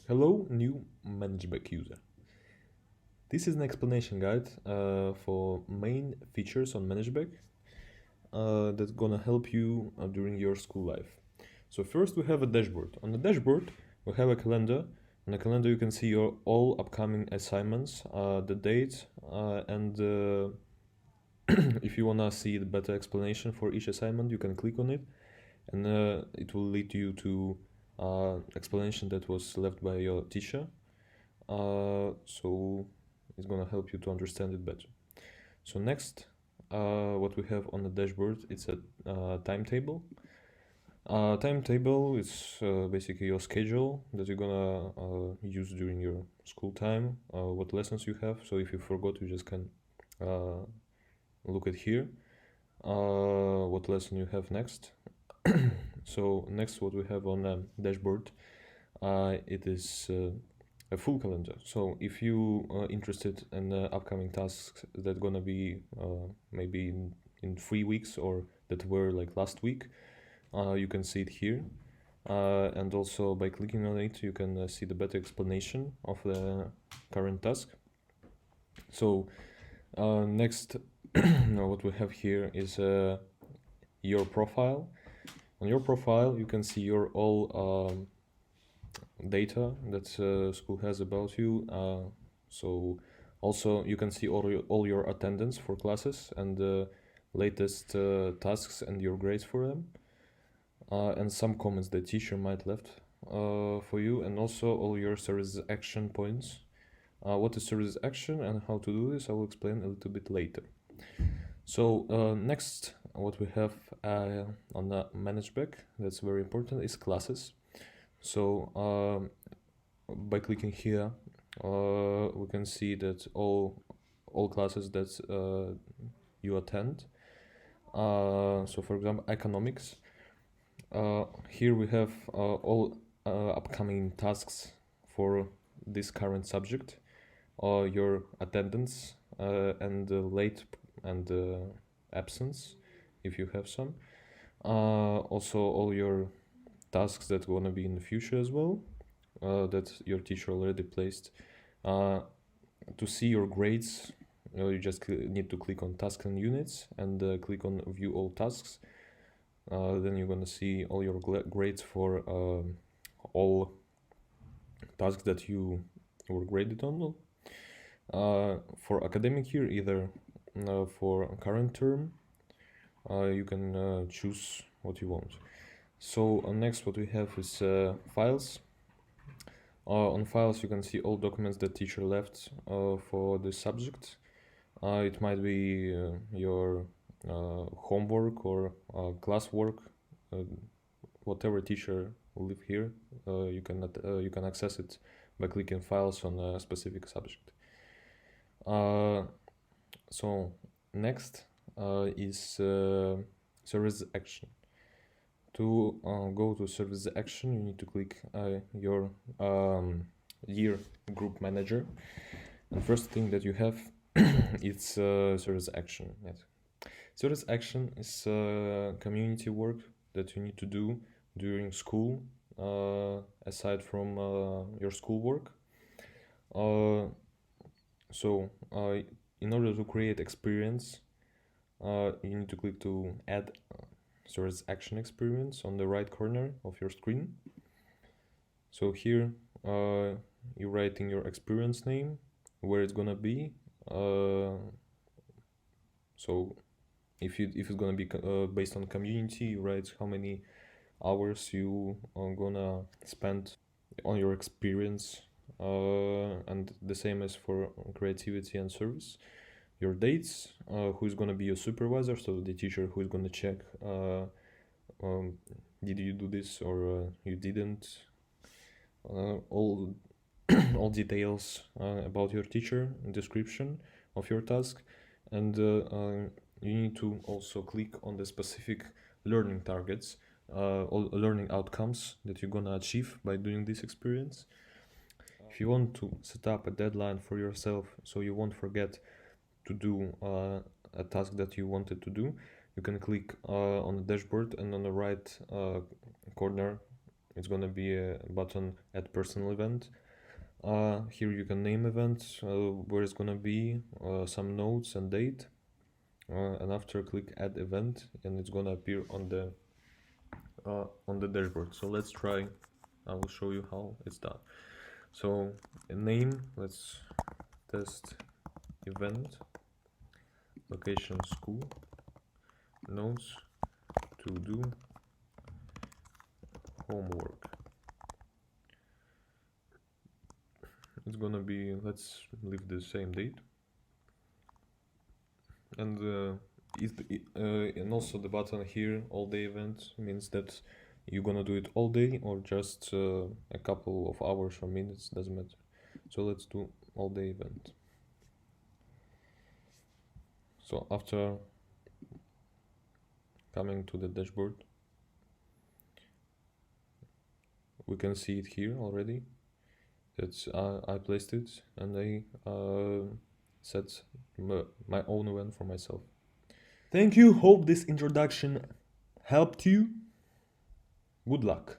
Hello, new Managebac user. This is an explanation guide for main features on Managebac that's gonna help you during your school life. So first we have a dashboard. On the dashboard we have a calendar. On the calendar you can see your all upcoming assignments, the date, and if you wanna see the better explanation for each assignment, you can click on it, and it will lead you to explanation that was left by your teacher. So it's gonna help you to understand it better. So next, what we have on the dashboard, it's a timetable. Timetable is basically your schedule that you're gonna use during your school time, what lessons you have. So if you forgot, you just can look at here what lesson you have next. So next, what we have on the dashboard, it is a full calendar. So if you are interested in the upcoming tasks that gonna be maybe in 3 weeks or that were like last week, you can see it here. And also by clicking on it, you can see the better explanation of the current task. So next, what we have here is your profile. On your profile, you can see your all data that school has about you. So also you can see all your attendance for classes and the latest tasks and your grades for them, and some comments the teacher might left for you, and also all your service action points. What is service action and how to do this I will explain a little bit later. So next, what we have on the Managebac that's very important is classes. So by clicking here, we can see that all classes that you attend. So for example, economics. Here we have all upcoming tasks for this current subject, your attendance and late and absence if you have some. Also all your tasks that are gonna be in the future as well, that your teacher already placed. To see your grades, you just need to click on tasks and units and click on view all tasks. Then you're gonna see all your grades for all tasks that you were graded on. For academic year, either for current term, you can choose what you want. So next, what we have is files. On files, you can see all documents that teacher left for the subject. It might be your homework or classwork, whatever teacher will leave here. You can access it by clicking files on a specific subject. So next is service action. To go to service action, you need to click your year group manager. The first thing that you have is service action. Yes. Service action is community work that you need to do during school, aside from your schoolwork. So in order to create experience, you need to click to add service action experience on the right corner of your screen. So here you're writing your experience name, where it's gonna be. So if it's gonna be based on community, you write how many hours you are gonna spend on your experience, and the same as for creativity and service. Your dates, who's gonna be your supervisor, so the teacher who is gonna check did you do this or you didn't. All all details about your teacher, description of your task, and you need to also click on the specific learning targets, all learning outcomes that you're gonna achieve by doing this experience. If you want to set up a deadline for yourself so you won't forget to do a task that you wanted to do, you can click on the dashboard, and on the right corner it's gonna be a button add personal event. Here you can name event, where it's gonna be some notes and date, and after click add event, and it's gonna appear on the dashboard. So let's try. I will show you how it's done. So name, let's test event, location school, notes, to do, homework. It's gonna be, let's leave the same date, and and also the button here, all day event, means that you're gonna do it all day or just a couple of hours or minutes, doesn't matter. So let's do all day event. So after coming to the dashboard, we can see it here already. That's I placed it, and I set my own event for myself. Thank you. Hope this introduction helped you. Good luck.